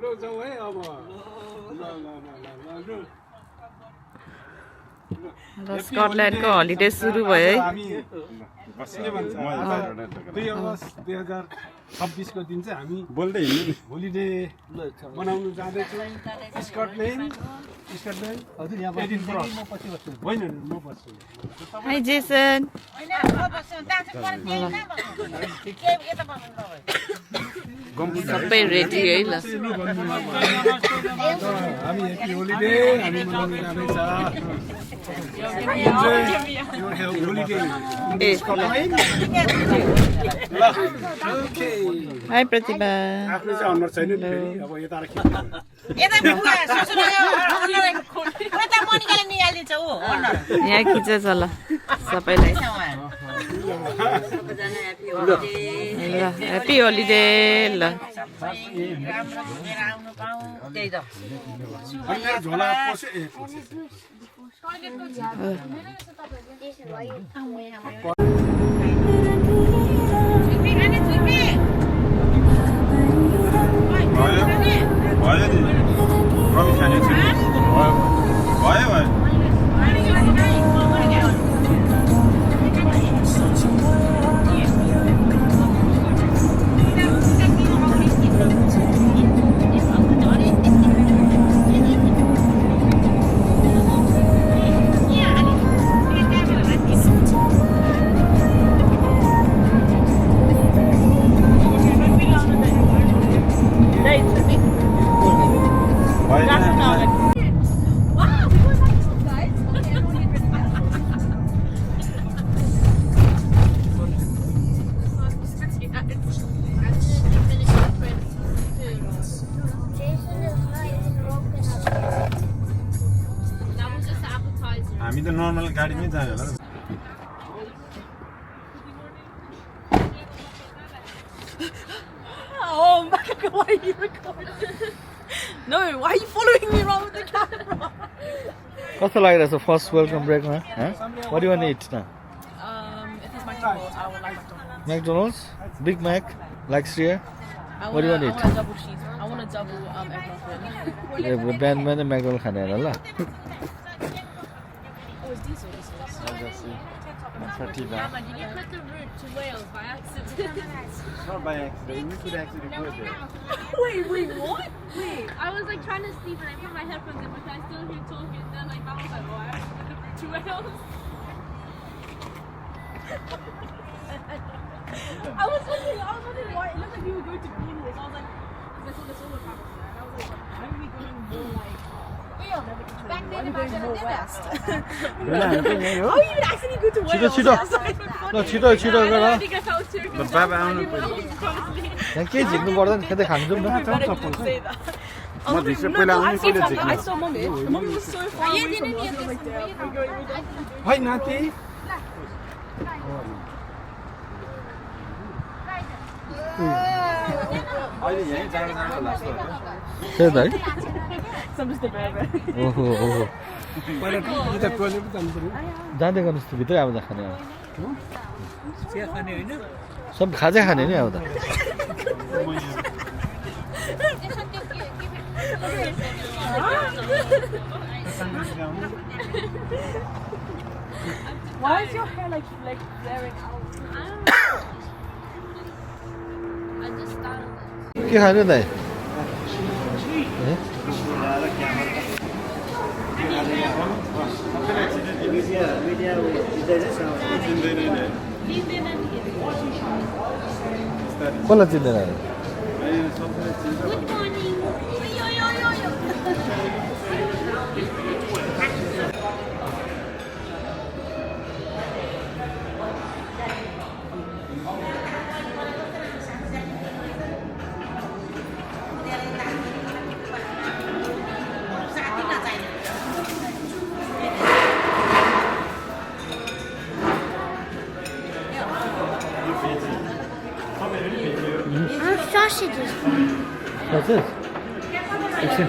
लो जाऊ है अब ल स्कटल्यान्डको हलिडे सुरु भयो है 2 अगस्त 2026 को दिन चाहिँ हामी बोल्दै हिँड्नु होलिडे मनाउनु जाँदैछौँ स्कटल्यान्ड हजुर यहाँ एडिनबरा म पछि बस्छु होइन म बस्छु हाई जेसन सबै रेडी है ल हामी हेप्पी होलिडे हामी मनाउनु जाँदैछ हाई प्रतिभा आफ्नो चाहिँ अनुहार छैन नि फेरि अब यता यहाँ खिचेछ ल सबैलाई ल ह्याप्पी होलिडे ल झोला पसे हामी त नर्मल गाडीमै जाने होला Oh my god, why are you recording? No, why are you following me around with the camera? कस्तो लागिरहेछ फर्स्ट वेलकम ब्रेकमा What do you want to eat now? If it's McDonald's, I would like McDonald's. McDonald's? Big Mac? Like Sriya? What do you want to eat? I want a double cheese. I want a double egg muffin. बिहानमा नै McDonald's खाने होला ल Oh, it's diesel. Mama, did you put the route to Wales by accident? Not by accident, we could actually go there. Wait, what? Wait. I was like trying to sleep and I put my headphones in, but I still hear talking. Then like I was like, oh, I have to put the route to Wales. I was wondering why. It looked like we were going to Greenwich. I was like, because I saw the solar panels there. And I was like, why are we going more like... Why are we going more west? How are you even actually go to Wales? छिटो छिटो गर I think I felt too good. बाबा आउनु यहाँ केही झिक्नु पर्दैन खेतै खानु जाउँ न म भित्र पहिला आउनु पहिले I saw mommy. Mommy was so far away from us. I was like, damn, we're going. है नाति अहिले यही जान होला जस्तो त्यही त है Some just a bear. ओहो पहिला यता टोइलेट जानु पर्यो जाँदै गर्नुहोस् त भित्रै आउँदा खाने अब सब खाजै खाने नि आउँदा Why is your hair like flaring out? I just started it. के खानु दाइ कसलाई चिन्दैन Good morning. Sausages. What's this? एकछिन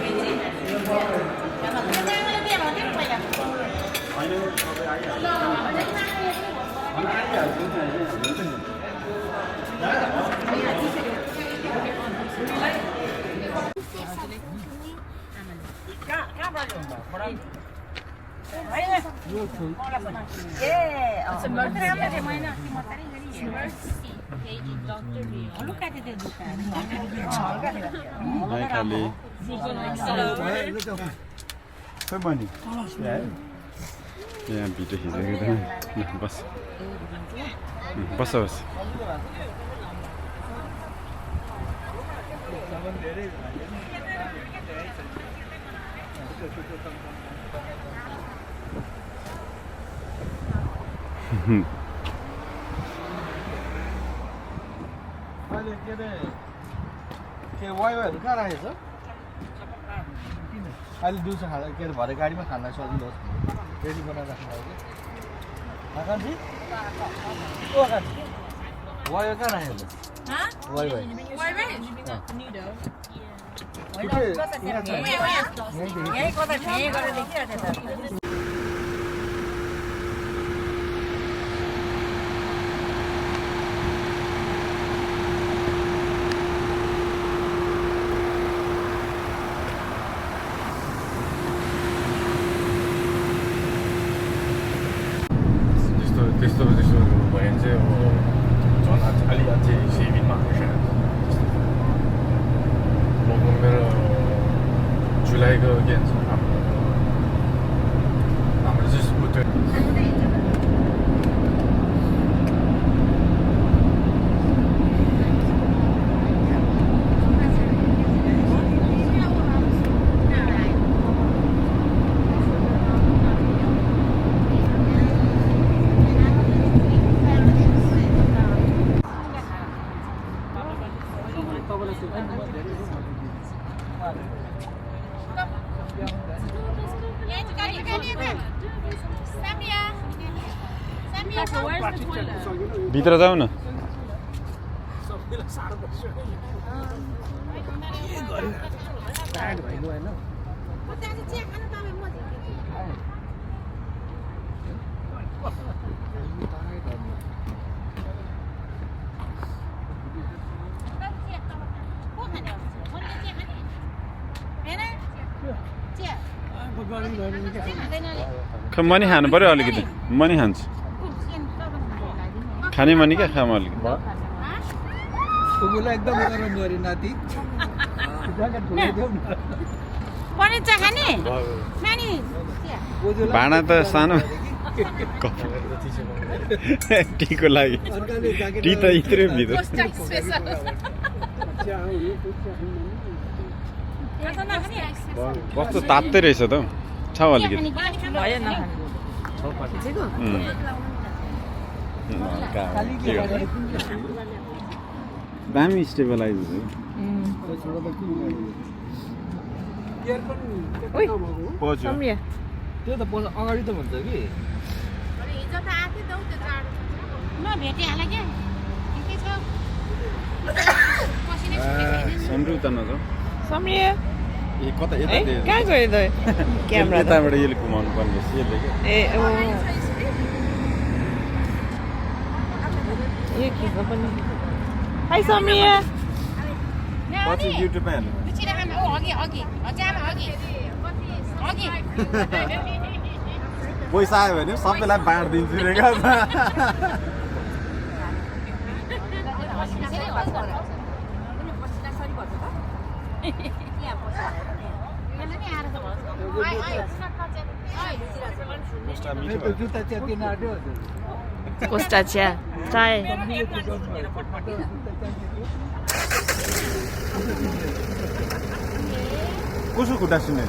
खाली खै बनी यहाँ भिडियो खिचेको त बस बस बस अहिले के वाइवाईहरू कहाँ राखेको छ अहिले दिउँसो खाँदा के अरे भरे गाडीमा खाना सजिलो होस् रेडी बनाएर राख्नु लागि आकान्क्षी ओ आकान्क्षी वाइवाई कहाँ राखेको वाइवाई त्यस्तो भयो भने चाहिँ अब झन् अलि अझै सेभिङमा आउँछ म मेरो जुलाईको के भन्छ हाम्रो चाहिँ उता भित्र जाऊ न खै मनी खानु पर्यो अलिकति मनी खान्छु खाने मनी क्या खाम अलिकति एकदम गरम गरी नाति भाँडा त सानो टीको लागि टी त इत्रै भित्र कस्तो तात्तै रहेछ त छ अलिकति दामी स्टेबलाइज त्यो त अगाडि त भन्छ कि सम्रू त नजाऊ सम्रिया ए कता कहाँ गयो त क्यामेरा यताबाट यसले घुमाउनु पर्ने यसले क्या ए यो के को पनि हाई सम्रिया पछि युट्युबमा हेर्नु पैसा आयो भने सबैलाई बाँडिदिन्छु रे क्या जुत्ता च्यातिन आँट्यो कोस्टा चिया चाय कसो खुट्टा सुने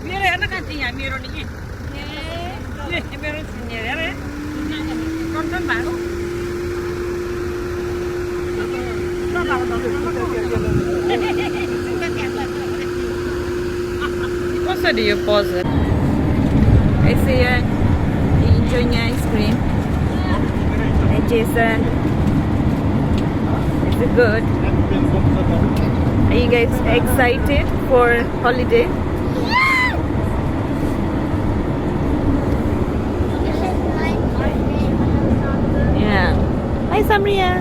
मेरो हेर्न कहाँ चाहिँ यहाँ मेरो नि मेरो सुन्ने अरे कन्टन भएको कसरी यो पज यसै enjoying ice cream and Jason is it good? Are you guys excited for holiday? Yeah. Hi Samria.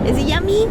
Is it yummy?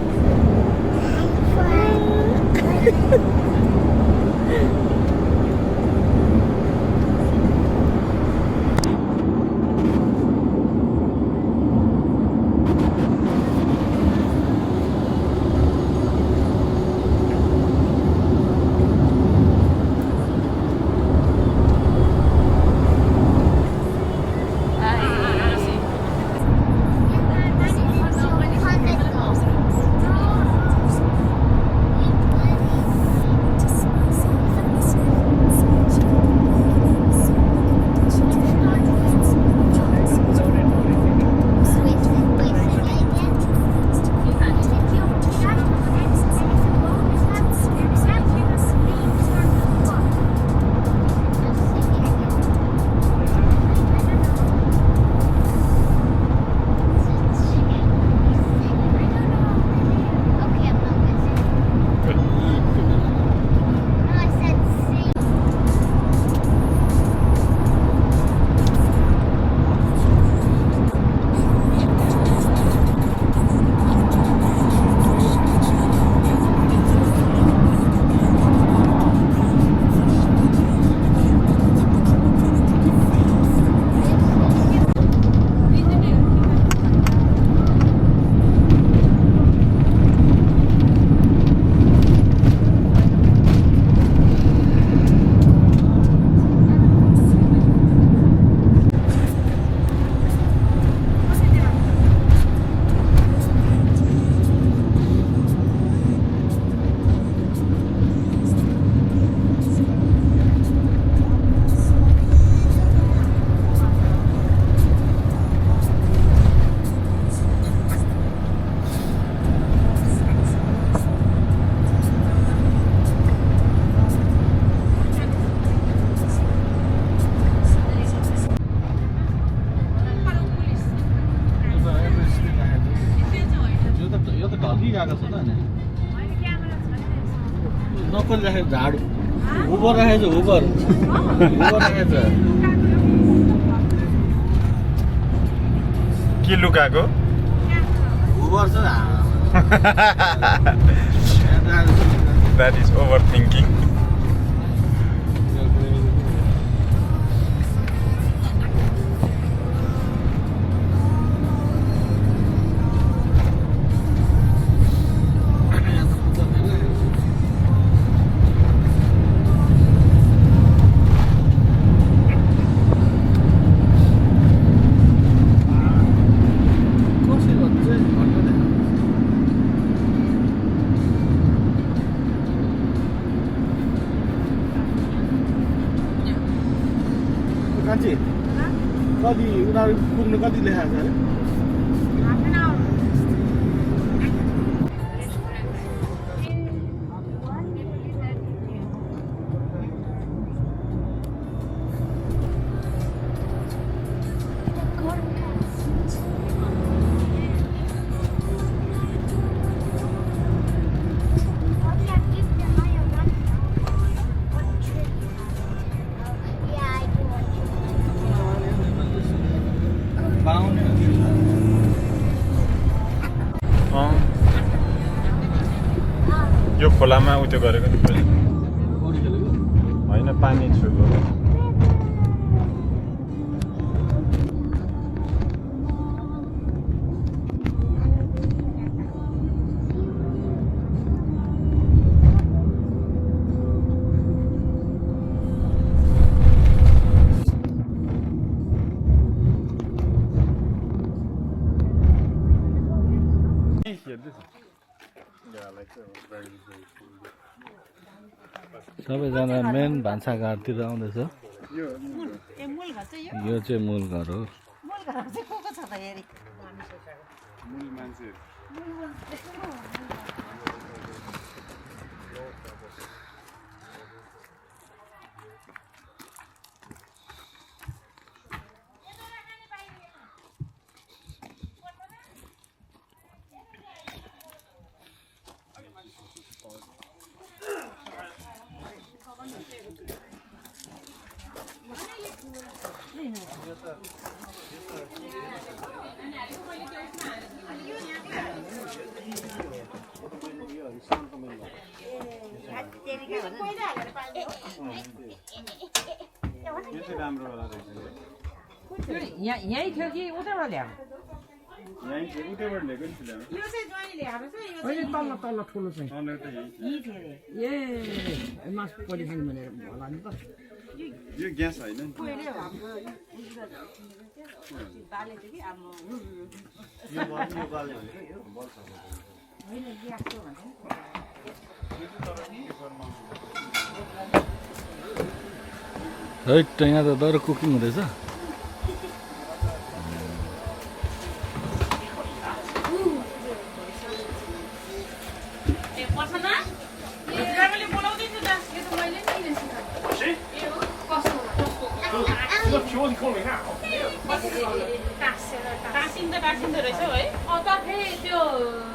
कसले राखेको झाडु हुबर राखेको छ हुबर राखेको छ के लुकाको हुबर छ That is overthinking. कान्छी कति उनीहरू पुग्नु कति लेखाएको छ अरे यो खोलामा उत्यो गरेको नि पहिले होइन पानी छुको सबैजना मेन भान्साघरतिर आउँदैछ यो चाहिँ मूल घर हो यही थियो कि उतैबाट ल्याऊ तल ठुलो चाहिँ ए मास परिछन् भनेर होला नि त यो ग्यास होइन है यहाँ त दर कुकिङ हुँदैछ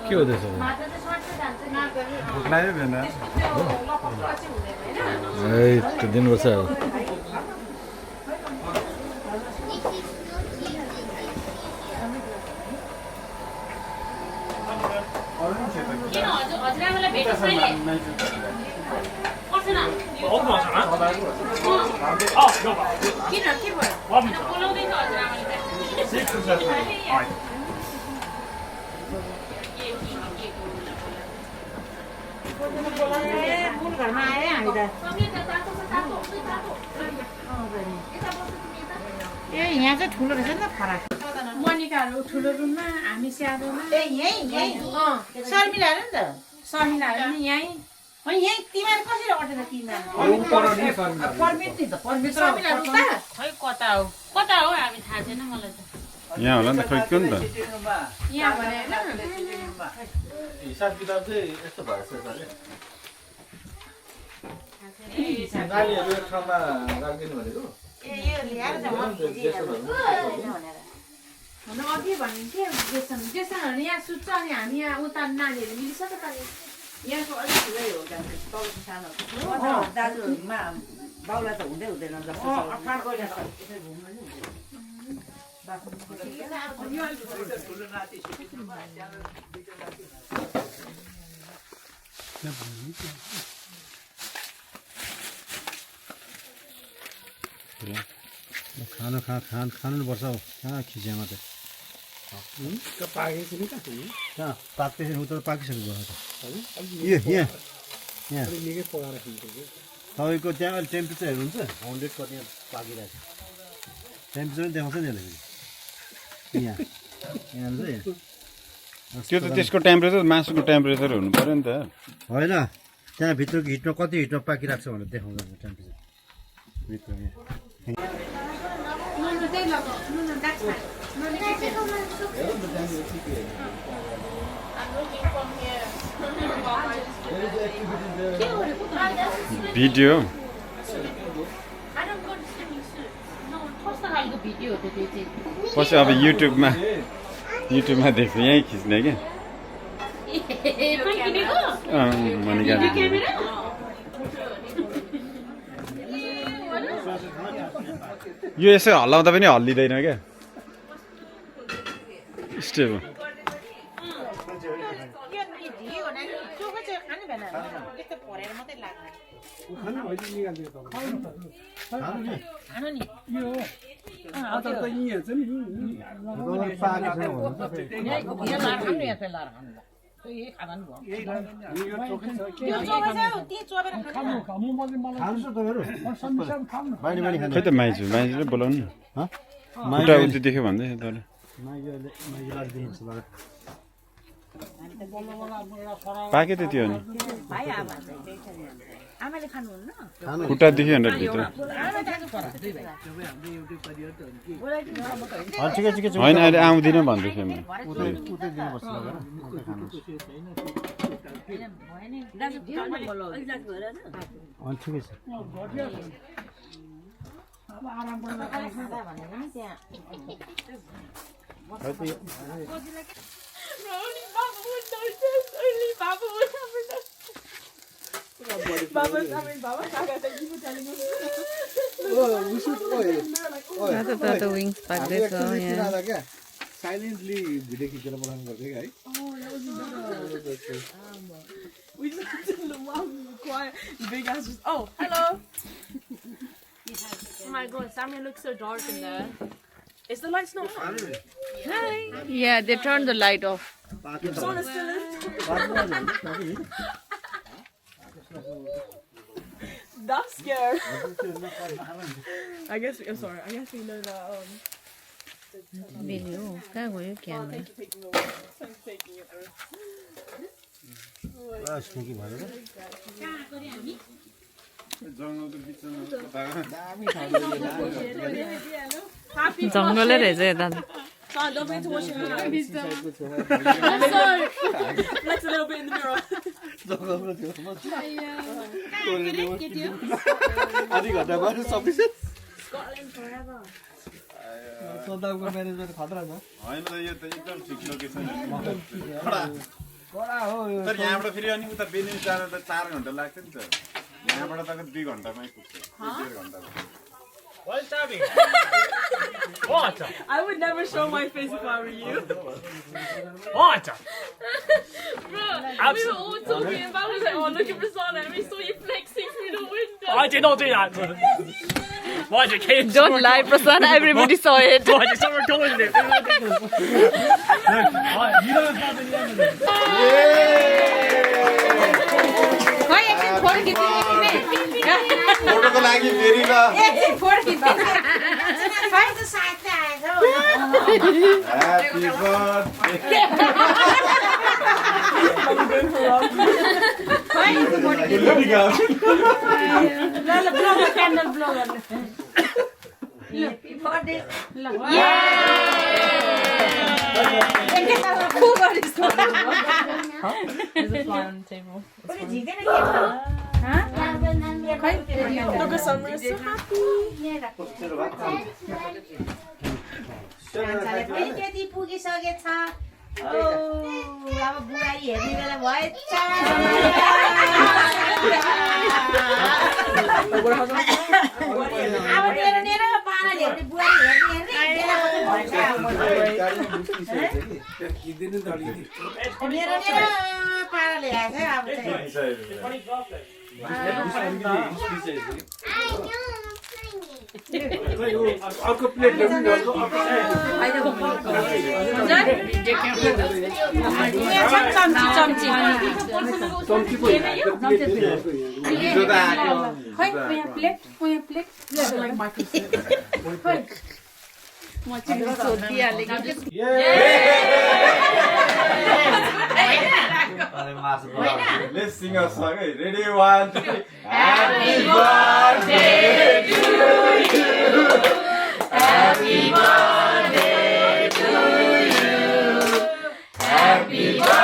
के हुँदैछ है दिनुपर्छ अब घरमा आए हामी त ए यहाँ चाहिँ ठुलो रहेछ नि त फरक मनिकाहरू ठुलो रुममा हामी सानोमा ए यही शर्मिलाहरू नि त शर्मिलाहरू नि यहीँ अनि यही तिमीहरू कसरी अटेर किन्दा परमिट नि त परमिट शर्मिलाहरू उता खै कता हो हामी थाहा छैन मलाई त यहाँ होला नि त खै के नि त यहाँ भने हिसाब किताब चाहिँ यस्तो भएछ नानीहरू एक ठाउँमा राखिदिनु भनेको ए यो ल्याएर त म अघि भन्थ्यो जेसन यहाँ सुत्छ अनि हामी यहाँ उता नानीहरू मिलिसक्यो त यहाँको अलिक ठुलै हो तलको सानो दाजुहरूमा बाउलाई त हुँदै हुँदैन जस्तो खानु पर्छ हौ कहाँ खिच्यामा त पाकेको नि त कहाँ पाक्दैछ उता पाकिसकेको छ यहाँ निकै पकाएर खानुपर्छ तपाईँको त्यहाँ अहिले टेम्परेचर हेर्नुहुन्छ 100 कति पाकिरहेको छ टेम्परेचर पनि देखाउँछ नि यहाँ त्यो त त्यसको टेम्परेचर मासुको टेम्परेचर हुनु पर्यो नि त होइन त्यहाँ भित्रको हिटमा कति हिटमा पाकिरहेको छ भनेर देखाउँछ टेम्परेचर भित्र भिडियो पछि अब युट्युबमा देख्छु यहीँ खिच्ने क्या यो यसो हल्लाउँदा पनि हल्लिँदैन क्या स्टेबल खै त माइजूले बोलाउनु न उता उति देख्यो भन्दै तर पाके त त्यो नि खुट्टा देख्यो भनेर भित्र होइन अहिले आउँदिनँ भन्दै थियो तातो विङ्स पाक्दैछ यहाँ साइलेन्टली भिडियो खिचेर बनाउनु पर्छ है We just did the one quiet, big ass just, oh, hello. Oh my god, Samuel looks so dark in there. Is the lights not on? Hi. Yeah, they turned the light off. The sun is still in. That's scared. I guess we know that. Video. कहाँ गयो camera? Taking it over. जङ्गलै रहेछ यता Fine, don't forget to wash your hands. Flex a little bit in the mirror. Scotland forever. सदाको management खतरा छ होइन यो त एकदम ठिक लोकेसन तर यहाँबाट फेरि अनि उता बेनी जाँदा त 4 घण्टा लाग्छ नि त यहाँबाट त 2 घण्टामै पुग्छ 1.5 घण्टामा I would never show my face if I were you. Bro, we were all talking and I was like, oh, look at Prasanna, and we saw you flexing through the window. I did not do that. Why did you Don't lie, Prasanna. Everybody saw it. Why did someone recording it? You know it's not the end of it. फोटोको लागि फेरि ल happy birthday There's a fly on the table. Look at Summer is so happy. पुगिसकेछ अब बुढाई हेर्ने बेला भएछ अब narrow पाराले हेर्ने बुढाई हेर्ने पाराले आएको अब अर्को प्लेट ल्याउनु Let's sing a song. Ready, 1, 2, 3. Happy birthday to you. Happy birthday to you. Happy birthday.